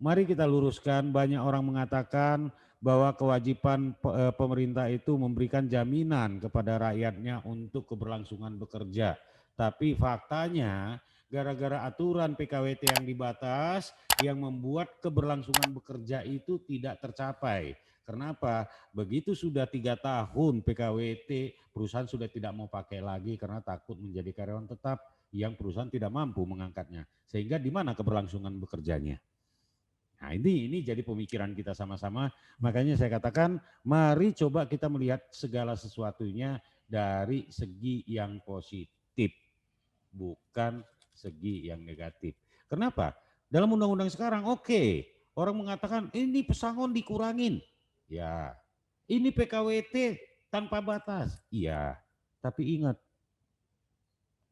mari kita luruskan. Banyak orang mengatakan bahwa kewajiban pemerintah itu memberikan jaminan kepada rakyatnya untuk keberlangsungan bekerja. Tapi faktanya gara-gara aturan PKWT yang dibatas yang membuat keberlangsungan bekerja itu tidak tercapai. Kenapa? Begitu sudah 3 tahun PKWT, perusahaan sudah tidak mau pakai lagi karena takut menjadi karyawan tetap yang perusahaan tidak mampu mengangkatnya. Sehingga di mana keberlangsungan bekerjanya? Nah ini jadi pemikiran kita sama-sama. Makanya saya katakan mari coba kita melihat segala sesuatunya dari segi yang positif, bukan segi yang negatif. Kenapa? Dalam undang-undang sekarang orang mengatakan ini pesangon dikurangin. Ya, ini PKWT tanpa batas. Iya, tapi ingat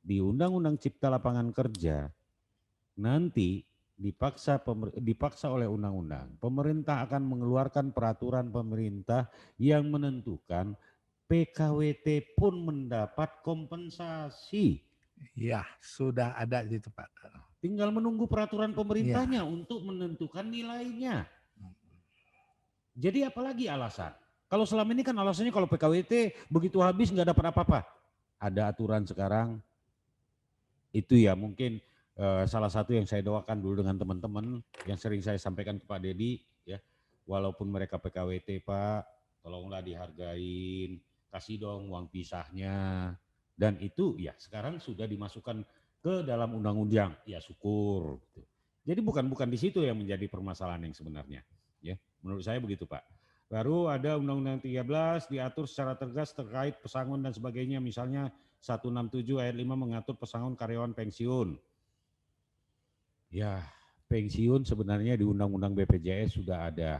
di Undang-Undang Cipta Lapangan Kerja nanti dipaksa oleh undang-undang, pemerintah akan mengeluarkan peraturan pemerintah yang menentukan PKWT pun mendapat kompensasi. Ya, sudah ada itu Pak. Tinggal menunggu peraturan Ya. pemerintahnya untuk menentukan nilainya. Jadi apalagi alasan? Kalau selama ini kan alasannya kalau PKWT begitu habis nggak dapat apa-apa. Ada aturan sekarang itu ya mungkin salah satu yang saya doakan dulu dengan teman-teman yang sering saya sampaikan ke Pak Dedi ya, walaupun mereka PKWT Pak, tolonglah dihargain, kasih dong uang pisahnya, dan itu ya sekarang sudah dimasukkan ke dalam undang-undang, ya syukur. Gitu. Jadi bukan di situ yang menjadi permasalahan yang sebenarnya, ya menurut saya begitu Pak. Baru ada Undang-Undang 13 diatur secara tegas terkait pesangon dan sebagainya, misalnya 167 ayat 5 mengatur pesangon karyawan pensiun. Ya, pensiun sebenarnya di Undang-Undang BPJS sudah ada.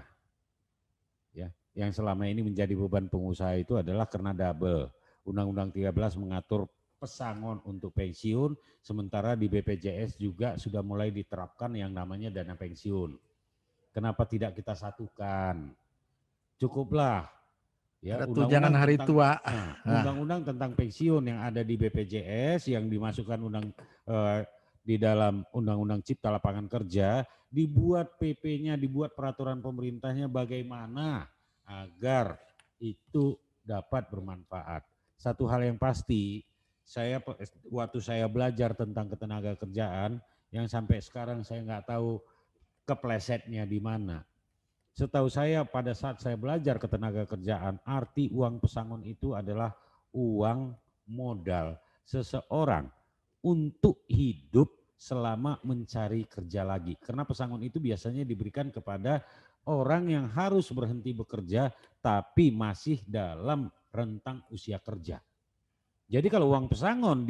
Ya, yang selama ini menjadi beban pengusaha itu adalah karena double. Undang-Undang 13 mengatur pesangon untuk pensiun, sementara di BPJS juga sudah mulai diterapkan yang namanya dana pensiun. Kenapa tidak kita satukan? Cukuplah ya Ada tunjangan hari tua. undang-undang tentang pensiun yang ada di BPJS yang dimasukkan di dalam undang-undang Cipta Lapangan Kerja, dibuat PP-nya, dibuat peraturan pemerintahnya bagaimana agar itu dapat bermanfaat. Satu hal yang pasti, waktu saya belajar tentang ketenaga kerjaan yang sampai sekarang saya nggak tahu keplesetnya di mana. Setahu saya pada saat saya belajar ketenaga kerjaan, arti uang pesangon itu adalah uang modal seseorang untuk hidup selama mencari kerja lagi. Karena pesangon itu biasanya diberikan kepada orang yang harus berhenti bekerja tapi masih dalam rentang usia kerja. Jadi kalau uang pesangon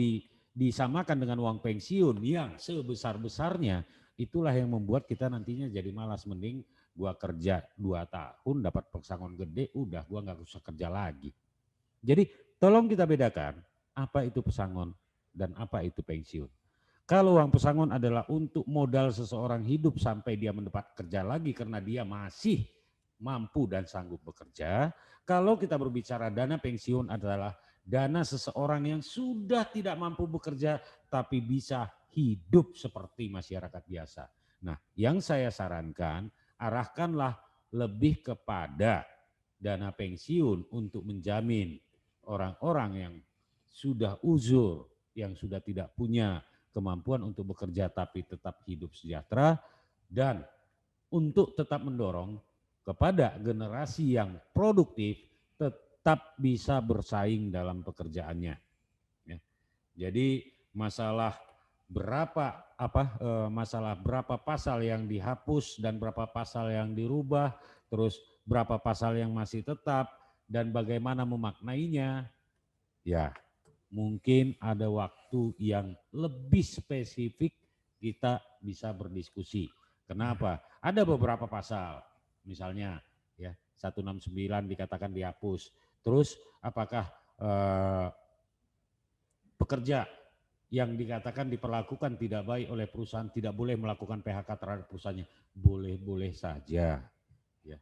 disamakan dengan uang pensiun yang sebesar-besarnya, itulah yang membuat kita nantinya jadi malas. Mending gua kerja 2 tahun dapat pesangon gede, udah gua nggak usah kerja lagi. Jadi tolong kita bedakan apa itu pesangon dan apa itu pensiun. Kalau uang pesangon adalah untuk modal seseorang hidup sampai dia mendapat kerja lagi karena dia masih mampu dan sanggup bekerja. Kalau kita berbicara dana pensiun adalah dana seseorang yang sudah tidak mampu bekerja tapi bisa hidup seperti masyarakat biasa. Nah, yang saya sarankan arahkanlah lebih kepada dana pensiun untuk menjamin orang-orang yang sudah uzur, yang sudah tidak punya kemampuan untuk bekerja tapi tetap hidup sejahtera, dan untuk tetap mendorong kepada generasi yang produktif tetap bisa bersaing dalam pekerjaannya. Ya. Jadi masalah berapa pasal yang dihapus dan berapa pasal yang dirubah, terus berapa pasal yang masih tetap dan bagaimana memaknainya, ya mungkin ada waktu yang lebih spesifik kita bisa berdiskusi. Kenapa? Ada beberapa pasal, misalnya ya 169 dikatakan dihapus. Terus apakah pekerja yang dikatakan diperlakukan tidak baik oleh perusahaan tidak boleh melakukan PHK terhadap perusahaannya? Boleh-boleh saja. Ya.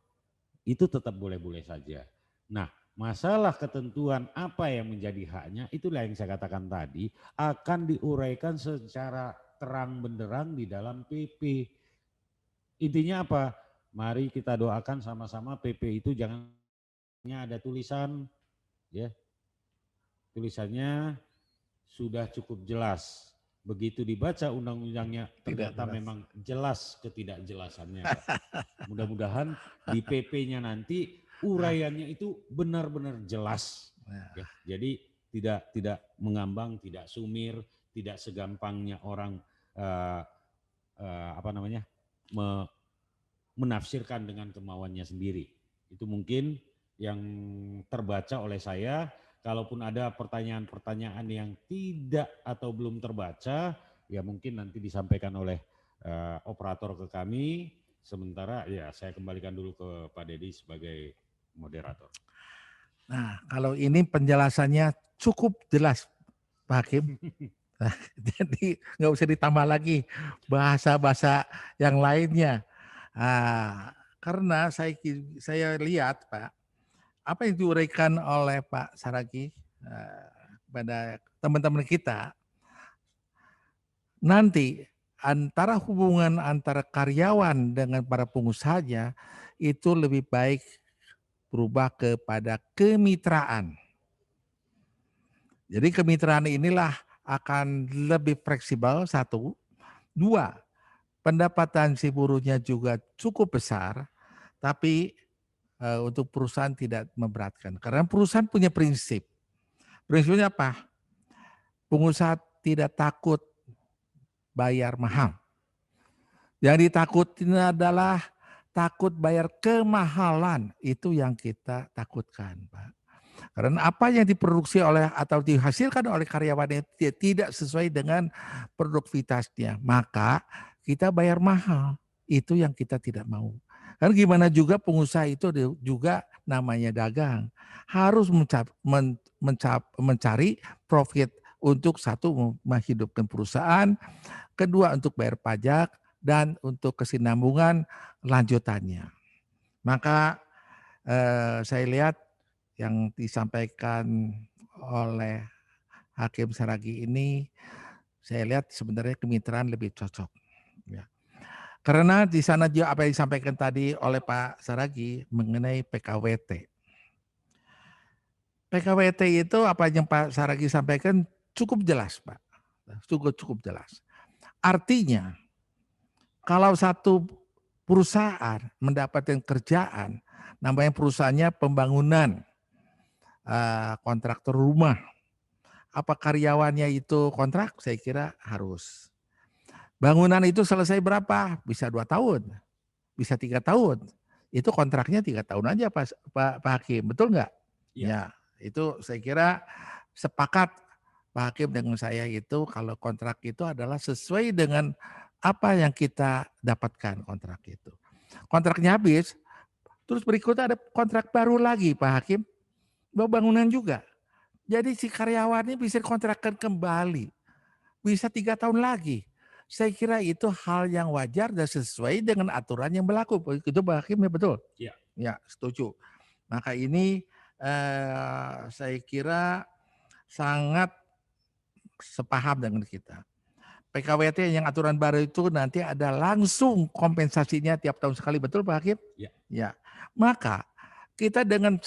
Itu tetap boleh-boleh saja. Nah, masalah ketentuan apa yang menjadi haknya, itulah yang saya katakan tadi, akan diuraikan secara terang benderang di dalam PP. intinya apa? Mari kita doakan sama-sama PP itu jangan ada tulisan, ya, tulisannya sudah cukup jelas. Begitu dibaca undang-undangnya Tidak ternyata jelas. memang jelas ketidakjelasannya, Pak. Mudah-mudahan di PP-nya nanti uraiannya itu benar-benar jelas. Nah, Ya, jadi tidak mengambang, tidak sumir, tidak segampangnya orang eh, apa namanya menafsirkan dengan kemauannya sendiri. Itu mungkin yang terbaca oleh saya. Kalaupun ada pertanyaan-pertanyaan yang tidak atau belum terbaca, ya mungkin nanti disampaikan oleh operator ke kami. Sementara ya saya kembalikan dulu ke Pak Dedi sebagai moderator. Nah, kalau ini penjelasannya cukup jelas, Pak Hakim. Nah, jadi nggak usah ditambah lagi bahasa-bahasa yang lainnya. Karena saya lihat, Pak, apa yang diuraikan oleh Pak Saragi pada teman-teman kita, nanti antara hubungan antara karyawan dengan para pengusahanya itu lebih baik berubah kepada kemitraan. Jadi kemitraan inilah akan lebih fleksibel, satu. Dua, pendapatan si buruhnya juga cukup besar, tapi untuk perusahaan tidak memberatkan. Karena perusahaan punya prinsip. Prinsipnya apa? Pengusaha tidak takut bayar mahal. Yang ditakutin adalah takut bayar kemahalan. Itu yang kita takutkan, Pak. Karena apa yang diproduksi oleh atau dihasilkan oleh karyawan itu tidak sesuai dengan produktivitasnya. Maka kita bayar mahal. Itu yang kita tidak mau. Karena gimana juga pengusaha itu juga namanya dagang. Harus mencari profit untuk satu menghidupkan perusahaan, kedua untuk bayar pajak, dan untuk kesinambungan lanjutannya. Maka saya lihat yang disampaikan oleh Hakim Saragi ini, saya lihat sebenarnya kemitraan lebih cocok. Ya. Karena di sana juga apa yang disampaikan tadi oleh Pak Saragi mengenai PKWT. PKWT itu apa yang Pak Saragi sampaikan cukup jelas, Pak. Cukup jelas. Artinya kalau satu perusahaan mendapatkan kerjaan, namanya perusahaannya pembangunan, kontraktor rumah. Apa karyawannya itu kontrak? Saya kira harus. Bangunan itu selesai berapa? Bisa 2 tahun, bisa 3 tahun. Itu kontraknya 3 tahun aja Pak Hakim, betul nggak? Ya. Ya, itu saya kira sepakat Pak Hakim dengan saya itu kalau kontrak itu adalah sesuai dengan apa yang kita dapatkan kontrak itu. Kontraknya habis, terus berikutnya ada kontrak baru lagi Pak Hakim, bangunan juga. Jadi si karyawannya bisa dikontrakkan kembali, bisa 3 tahun lagi. Saya kira itu hal yang wajar dan sesuai dengan aturan yang berlaku. Itu Pak Hakim ya betul? Ya. Ya, setuju. Maka ini saya kira sangat sepaham dengan kita. PKWT yang aturan baru itu nanti ada langsung kompensasinya tiap tahun sekali, betul Pak Hakim? Ya. Ya. Maka kita dengan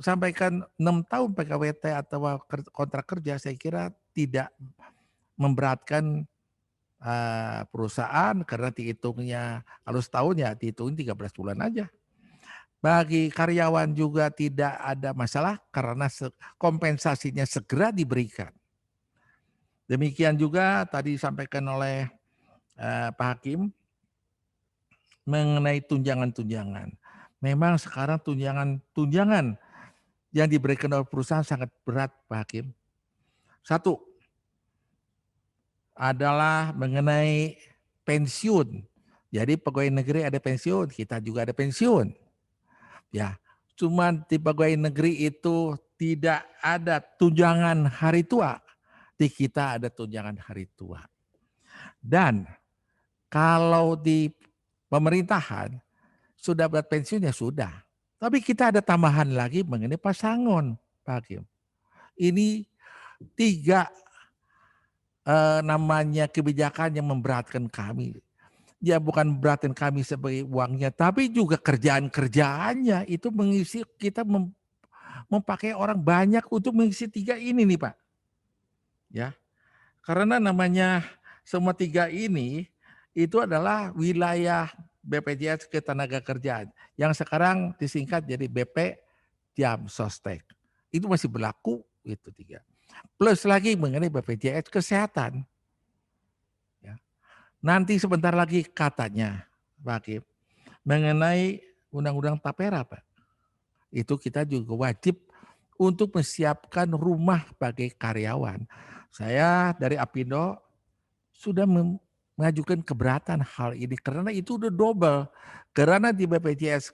sampaikan 6 tahun PKWT atau kontrak kerja, saya kira tidak memberatkan perusahaan karena dihitungnya kalau setahun ya dihitung 13 bulan aja. Bagi karyawan juga tidak ada masalah karena kompensasinya segera diberikan. Demikian juga tadi disampaikan oleh Pak Hakim mengenai tunjangan-tunjangan. Memang sekarang tunjangan yang diberikan oleh perusahaan sangat berat Pak Hakim. Satu adalah mengenai pensiun. Jadi pegawai negeri ada pensiun, kita juga ada pensiun. Ya, cuman di pegawai negeri itu tidak ada tunjangan hari tua. Di kita ada tunjangan hari tua. Dan kalau di pemerintahan sudah buat pensiun ya sudah. Tapi kita ada tambahan lagi mengenai pasangon, Pak Hakim. Ini 3 namanya kebijakan yang memberatkan kami. Ya bukan beratin kami sebagai uangnya, tapi juga kerjaan-kerjaannya itu mengisi kita memakai orang banyak untuk mengisi 3 ini nih Pak. Ya, karena namanya semua 3 ini itu adalah wilayah BPJS Ketenagakerjaan yang sekarang disingkat jadi BP Jam Sostek. Itu masih berlaku itu 3. Plus lagi mengenai BPJS Kesehatan. Ya. Nanti sebentar lagi katanya Pak Hakim mengenai Undang-Undang Tapera Pak. Itu kita juga wajib untuk menyiapkan rumah bagi karyawan. Saya dari Apindo sudah mengajukan keberatan hal ini karena itu udah double. Karena di BPJS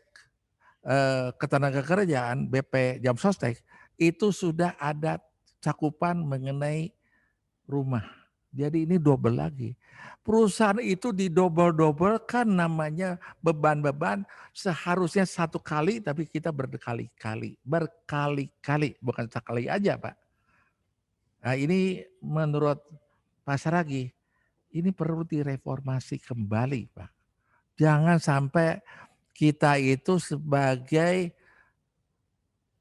Ketenagakerjaan BP Jam Sostek itu sudah ada cakupan mengenai rumah. Jadi ini double lagi. Perusahaan itu didobel-dobelkan namanya beban-beban seharusnya 1 kali tapi kita berkali-kali. Berkali-kali bukan sekali aja Pak. Nah ini menurut Pak Saragi ini perlu direformasi kembali Pak. Jangan sampai kita itu sebagai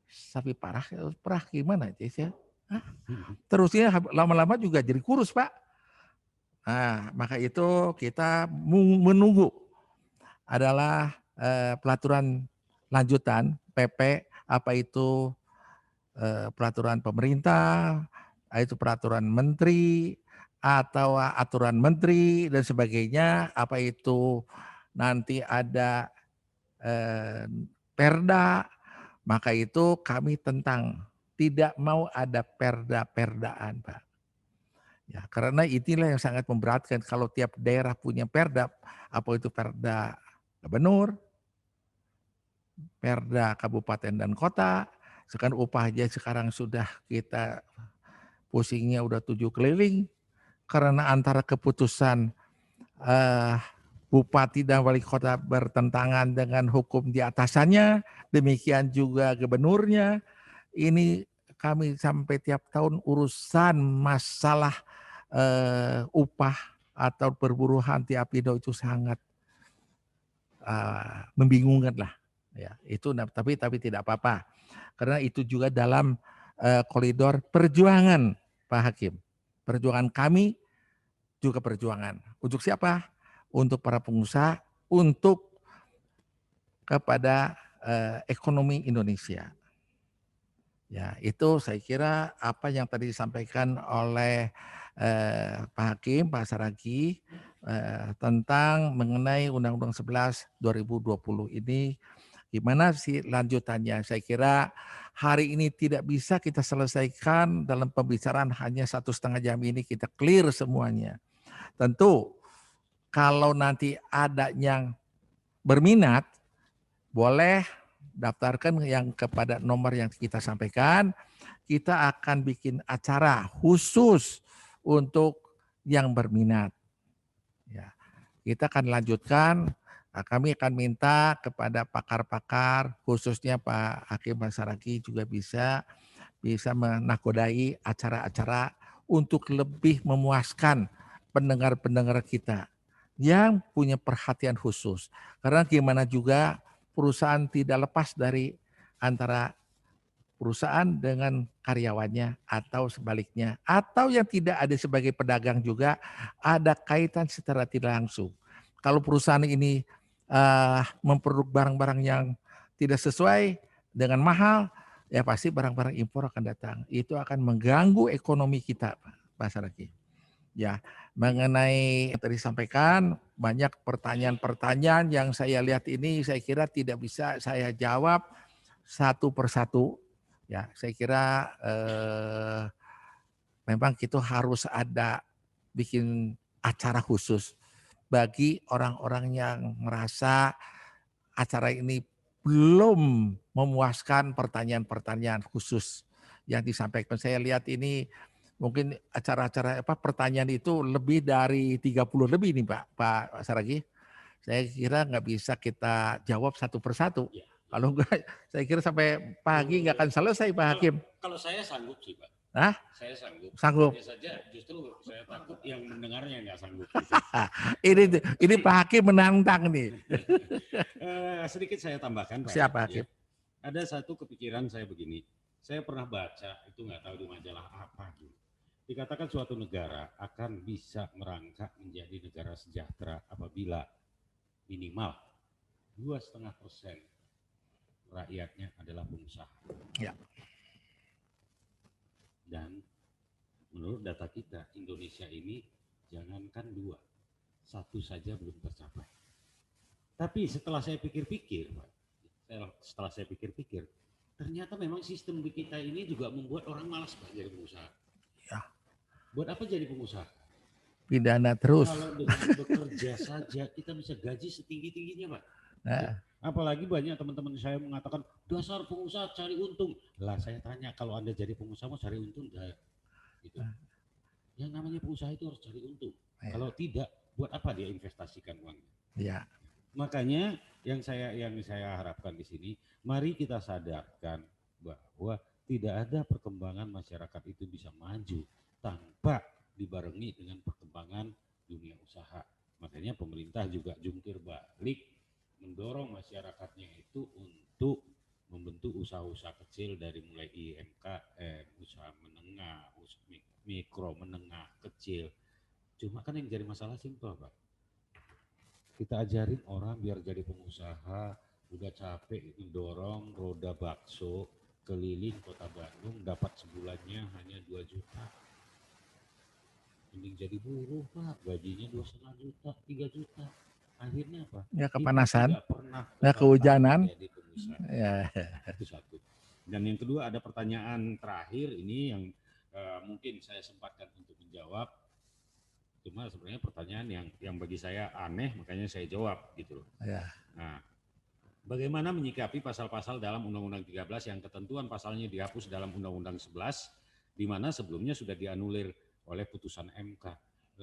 sapi perah gimana ya? Terusnya lama-lama juga jadi kurus Pak. Nah, maka itu kita menunggu adalah pelaturan lanjutan PP, apa itu peraturan pemerintah, itu peraturan menteri, atau aturan menteri dan sebagainya, apa itu nanti ada perda, maka itu kami tentang tidak mau ada perda-perdaan Pak. Ya, karena inilah yang sangat memberatkan kalau tiap daerah punya perda, apa itu perda gubernur, perda kabupaten dan kota, sekarang upah aja sekarang sudah kita pusingnya udah 7 keliling, karena antara keputusan bupati dan wali kota bertentangan dengan hukum di atasannya, demikian juga gubernurnya, ini kami sampai tiap tahun urusan masalah upah atau perburuhan tiap Apindo itu sangat membingungkan lah. Ya, itu tapi tidak apa-apa. Karena itu juga dalam koridor perjuangan Pak Hakim. Perjuangan kami juga perjuangan. Untuk siapa? Untuk para pengusaha, untuk kepada ekonomi Indonesia. Ya, itu saya kira apa yang tadi disampaikan oleh Pak Hakim, Pak Saragi tentang mengenai Undang-Undang 11 2020 ini gimana sih lanjutannya. Saya kira hari ini tidak bisa kita selesaikan dalam pembicaraan hanya 1,5 jam ini kita clear semuanya. Tentu kalau nanti ada yang berminat boleh daftarkan yang kepada nomor yang kita sampaikan. Kita akan bikin acara khusus untuk yang berminat. Ya, kita akan lanjutkan. Kami akan minta kepada pakar-pakar, khususnya Pak Hakim Pak Saragi juga bisa menakodai acara-acara untuk lebih memuaskan pendengar-pendengar kita yang punya perhatian khusus. Karena gimana juga perusahaan tidak lepas dari antara perusahaan dengan karyawannya atau sebaliknya. Atau yang tidak ada sebagai pedagang juga ada kaitan secara tidak langsung. Kalau perusahaan ini memproduksi barang-barang yang tidak sesuai dengan mahal, ya pasti barang-barang impor akan datang. Itu akan mengganggu ekonomi kita, Pak Saraki. Ya, mengenai yang tadi sampaikan banyak pertanyaan-pertanyaan yang saya lihat ini saya kira tidak bisa saya jawab satu persatu. Ya, saya kira memang itu harus ada bikin acara khusus bagi orang-orang yang merasa acara ini belum memuaskan pertanyaan-pertanyaan khusus yang disampaikan. Saya lihat ini mungkin acara-acara pertanyaan itu lebih dari 30 lebih nih Pak Saragi. Saya kira nggak bisa kita jawab satu persatu. Ya. Kalau enggak, saya kira sampai pagi nggak akan selesai Pak Hakim. Kalau saya sanggup sih Pak. Hah? Saya sanggup. Sanggup. Hanya saja justru saya takut yang mendengarnya nggak sanggup. Ini Pak Hakim menantang nih. Sedikit saya tambahkan Pak. Siapa Ya. Hakim? Ada satu kepikiran saya begini. Saya pernah baca itu nggak tahu di majalah apa. Dikatakan suatu negara akan bisa merangkak menjadi negara sejahtera apabila minimal 2,5% rakyatnya adalah pengusaha. Ya. Dan menurut data kita, Indonesia ini jangankan 2, 1 saja belum tercapai. Tapi setelah saya pikir-pikir, ternyata memang sistem di kita ini juga membuat orang malas Pak jadi pengusaha. Ya. Buat apa jadi pengusaha? Pidana terus. Kalau dengan bekerja saja kita bisa gaji setinggi-tingginya Pak. Nah. Apalagi banyak teman-teman saya mengatakan dasar pengusaha cari untung. Lah saya tanya, kalau Anda jadi pengusaha mau cari untung enggak? Gitu. Yang namanya pengusaha itu harus cari untung. Ya. Kalau tidak, buat apa dia investasikan uangnya? Ya. Makanya yang saya harapkan di sini, mari kita sadarkan bahwa tidak ada perkembangan masyarakat itu bisa maju tanpa dibarengi dengan perkembangan dunia usaha. Makanya pemerintah juga jungkir balik mendorong masyarakatnya itu untuk membentuk usaha-usaha kecil dari mulai UMKM, usaha menengah, usaha mikro, menengah, kecil. Cuma kan yang jadi masalah simpel Pak. Kita ajarin orang biar jadi pengusaha, udah capek mendorong roda bakso keliling kota Bandung, dapat sebulannya hanya 2 juta. Mending jadi buruh Pak, gajinya 2,5 juta, 3 juta. Akhirnya apa? Ya kepanasan, ya kehujanan. Ya. Itu satu. Dan yang kedua ada pertanyaan terakhir ini yang mungkin saya sempatkan untuk menjawab. Cuma sebenarnya pertanyaan yang bagi saya aneh, makanya saya jawab gitu loh. Ya. Nah, bagaimana menyikapi pasal-pasal dalam Undang-Undang 13 yang ketentuan pasalnya dihapus dalam Undang-Undang 11, di mana sebelumnya sudah dianulir oleh putusan MK.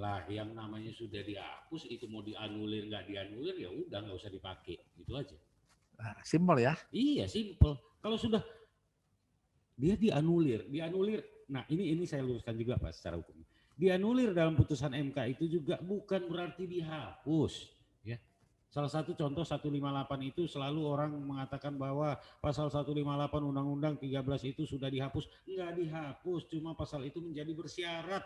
Lah yang namanya sudah dihapus, itu mau dianulir nggak dianulir ya udah nggak usah dipakai, gitu aja. Simpel ya? Iya simpel. Kalau sudah dia dianulir. Nah ini saya luruskan juga Pak secara hukum. Dianulir dalam putusan MK itu juga bukan berarti dihapus. Ya. Salah satu contoh 158 itu selalu orang mengatakan bahwa pasal 158 Undang-Undang 13 itu sudah dihapus. Enggak dihapus, cuma pasal itu menjadi bersyarat.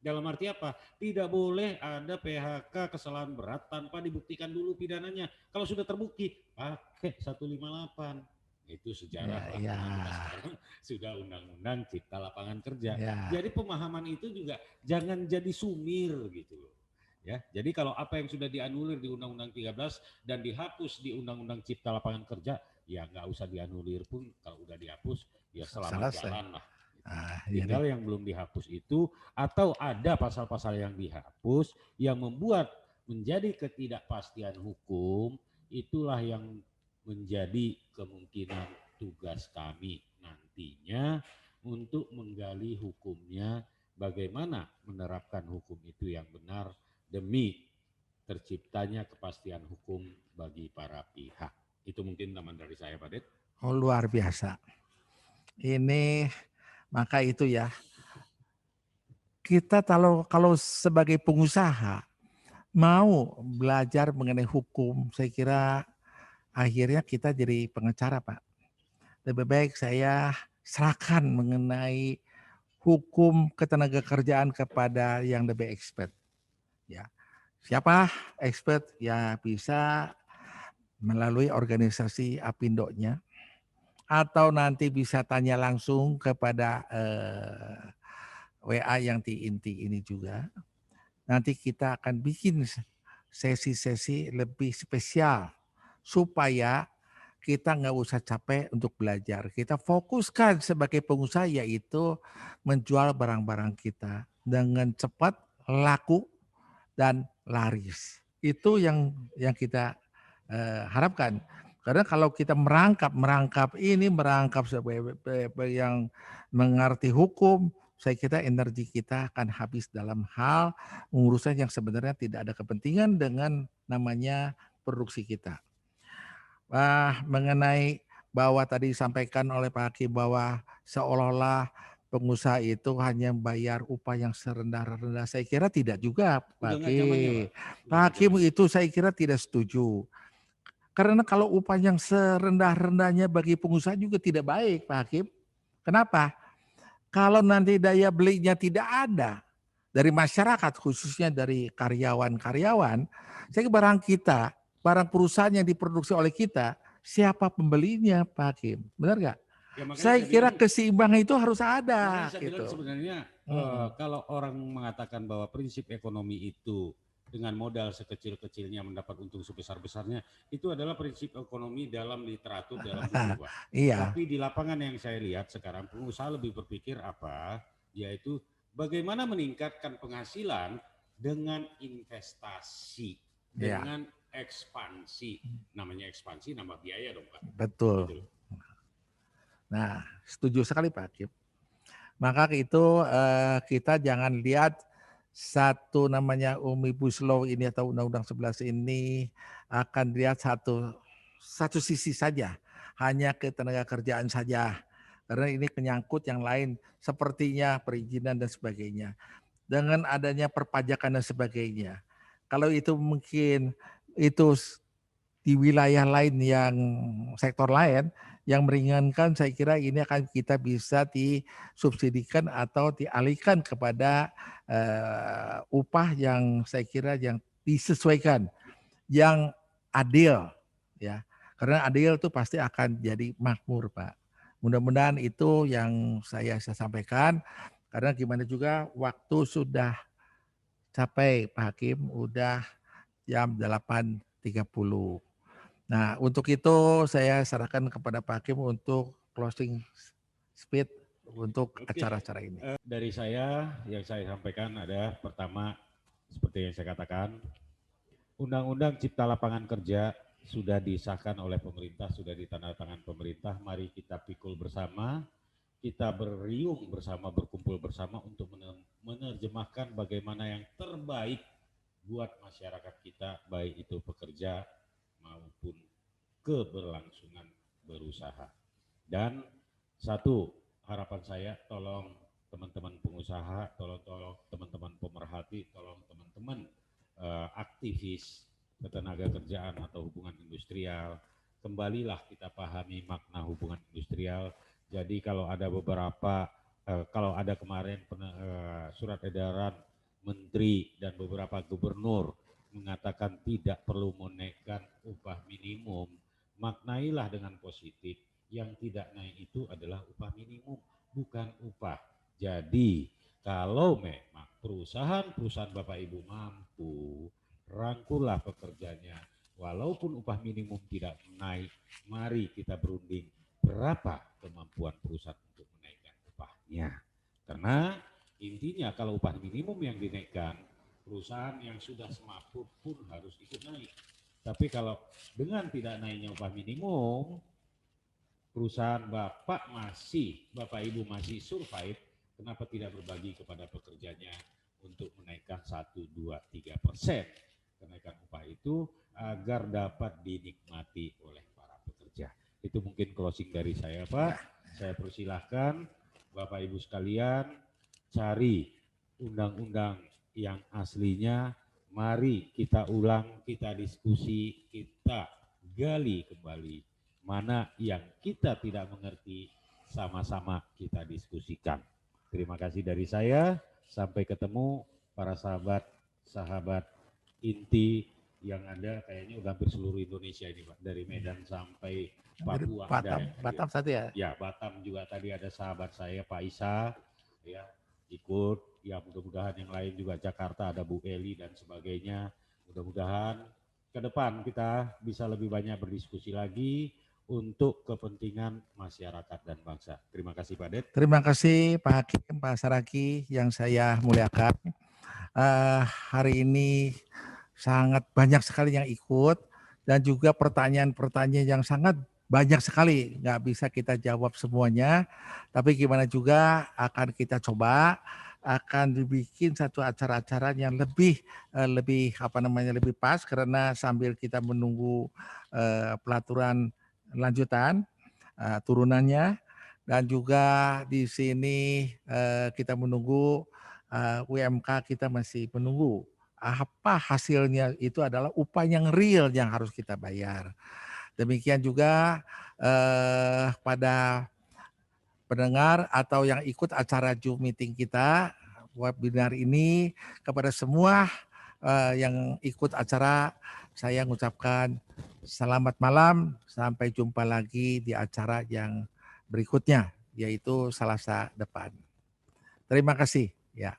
Dalam arti apa? Tidak boleh ada PHK kesalahan berat tanpa dibuktikan dulu pidananya. Kalau sudah terbukti, pakai 158. Itu sejarah ya. Sekarang sudah Undang-Undang Cipta Lapangan Kerja. Ya. Jadi pemahaman itu juga jangan jadi sumir gitu loh. Ya, jadi kalau apa yang sudah dianulir di Undang-Undang 13 dan dihapus di Undang-Undang Cipta Lapangan Kerja, ya nggak usah dianulir pun. Kalau udah dihapus, ya selamat jalan lah. Tinggal yang belum dihapus itu atau ada pasal-pasal yang dihapus yang membuat menjadi ketidakpastian hukum, itulah yang menjadi kemungkinan tugas kami nantinya untuk menggali hukumnya, bagaimana menerapkan hukum itu yang benar demi terciptanya kepastian hukum bagi para pihak. Itu mungkin teman dari saya Pak Det. Oh luar biasa. Ini maka itu ya, kita kalau sebagai pengusaha mau belajar mengenai hukum, saya kira akhirnya kita jadi pengacara Pak. Lebih baik saya serahkan mengenai hukum ketenagakerjaan kepada yang lebih expert. Ya, siapa expert? Ya bisa melalui organisasi Apindo-nya. Atau nanti bisa tanya langsung kepada WA yang inti ini juga. Nanti kita akan bikin sesi-sesi lebih spesial supaya kita nggak usah capek untuk belajar. Kita fokuskan sebagai pengusaha yaitu menjual barang-barang kita dengan cepat, laku, dan laris. Itu yang kita harapkan. Karena kalau kita merangkap yang mengerti hukum, saya kira energi kita akan habis dalam hal urusan yang sebenarnya tidak ada kepentingan dengan namanya produksi kita. Mengenai bahwa tadi disampaikan oleh Pak Hakim bahwa seolah-olah pengusaha itu hanya bayar upah yang serendah-rendah. Saya kira tidak juga, Udah Pak nggak zamannya, Hakim. Pak. Udah Pak nggak Hakim zamannya. itu saya kira tidak setuju. Karena kalau upah yang serendah-rendahnya bagi pengusaha juga tidak baik, Pak Hakim. Kenapa? Kalau nanti daya belinya tidak ada dari masyarakat, khususnya dari karyawan-karyawan, saya kira barang kita, barang perusahaan yang diproduksi oleh kita, siapa pembelinya, Pak Hakim? Benar nggak? Ya makanya Saya saya kira bilang keseimbangan itu harus Makanya ada, saya bilang gitu. sebenarnya kalau orang mengatakan bahwa prinsip ekonomi itu dengan modal sekecil-kecilnya mendapat untung sebesar-besarnya, itu adalah prinsip ekonomi dalam literatur, dalam buku, Pak. Iya, Tapi di lapangan yang saya lihat sekarang pengusaha lebih berpikir apa, yaitu bagaimana meningkatkan penghasilan dengan investasi, iya, dengan ekspansi. Namanya ekspansi, nambah biaya dong, Pak. betul. Gitu loh. Nah, setuju sekali Pak Hakim. Maka itu kita jangan lihat satu namanya Omnibus Law ini atau Undang-Undang 11 ini akan lihat satu sisi saja, hanya ketenaga kerjaan saja. Karena ini menyangkut yang lain sepertinya perizinan dan sebagainya. Dengan adanya perpajakan dan sebagainya. Kalau itu mungkin itu di wilayah lain yang sektor lain yang meringankan, saya kira ini akan kita bisa disubsidikan atau dialihkan kepada upah yang saya kira yang disesuaikan, yang adil ya. Karena adil itu pasti akan jadi makmur, Pak. Mudah-mudahan itu yang saya sampaikan, karena gimana juga waktu sudah capai Pak Hakim, udah jam 8.30. Nah, untuk itu saya sarankan kepada Pak Hakim untuk closing speed untuk Oke, acara-acara ini. dari saya yang saya sampaikan ada pertama seperti yang saya katakan, Undang-Undang Cipta Lapangan Kerja sudah disahkan oleh pemerintah, sudah ditandatangani pemerintah. Mari kita pikul bersama, kita berriung bersama, berkumpul bersama untuk menerjemahkan bagaimana yang terbaik buat masyarakat kita, baik itu pekerja maupun keberlangsungan berusaha. Dan satu, harapan saya tolong teman-teman pengusaha, tolong teman-teman pemerhati, tolong teman-teman aktivis ketenaga kerjaan atau hubungan industrial, kembalilah kita pahami makna hubungan industrial. Jadi kalau ada beberapa, kalau ada kemarin surat edaran menteri dan beberapa gubernur mengatakan tidak perlu menaikkan upah minimum, maknailah dengan positif. Yang tidak naik itu adalah upah minimum, bukan upah. Jadi kalau memang perusahaan-perusahaan Bapak Ibu mampu, rangkullah pekerjanya. Walaupun upah minimum tidak naik, mari kita berunding berapa kemampuan perusahaan untuk menaikkan upahnya. Karena intinya kalau upah minimum yang dinaikkan, perusahaan yang sudah semaput pun harus ikut naik. Tapi kalau dengan tidak naiknya upah minimum, perusahaan Bapak Ibu masih survive, kenapa tidak berbagi kepada pekerjanya untuk menaikkan 1, 2, 3% kenaikan upah itu agar dapat dinikmati oleh para pekerja. Itu mungkin closing dari saya, Pak. Saya persilahkan Bapak Ibu sekalian cari undang-undang yang aslinya, mari kita ulang, kita diskusi, kita gali kembali mana yang kita tidak mengerti, sama-sama kita diskusikan. Terima kasih dari saya, sampai ketemu para sahabat inti yang ada kayaknya udah hampir seluruh Indonesia ini Pak, dari Medan sampai Papua ada Batam, yang hadir. Batam satu ya. Ya, Batam juga tadi ada sahabat saya Pak Isa, ya ikut, ya mudah-mudahan yang lain juga Jakarta ada Bu Eli dan sebagainya. Mudah-mudahan ke depan kita bisa lebih banyak berdiskusi lagi untuk kepentingan masyarakat dan bangsa. Terima kasih Pak Det. Terima kasih Pak Hakim, Pak Saraki yang saya muliakan. Hari ini sangat banyak sekali yang ikut dan juga pertanyaan-pertanyaan yang sangat banyak sekali. Nggak bisa kita jawab semuanya, tapi gimana juga akan kita coba akan dibikin satu acara-acara yang lebih lebih pas karena sambil kita menunggu pelaturan lanjutan turunannya. dan juga di sini kita menunggu UMK, kita masih menunggu apa hasilnya. Itu adalah upah yang real yang harus kita bayar. Demikian juga pada pendengar atau yang ikut acara Zoom meeting kita, webinar ini, kepada semua yang ikut acara, saya mengucapkan selamat malam, sampai jumpa lagi di acara yang berikutnya, yaitu Selasa depan. Terima kasih. Ya.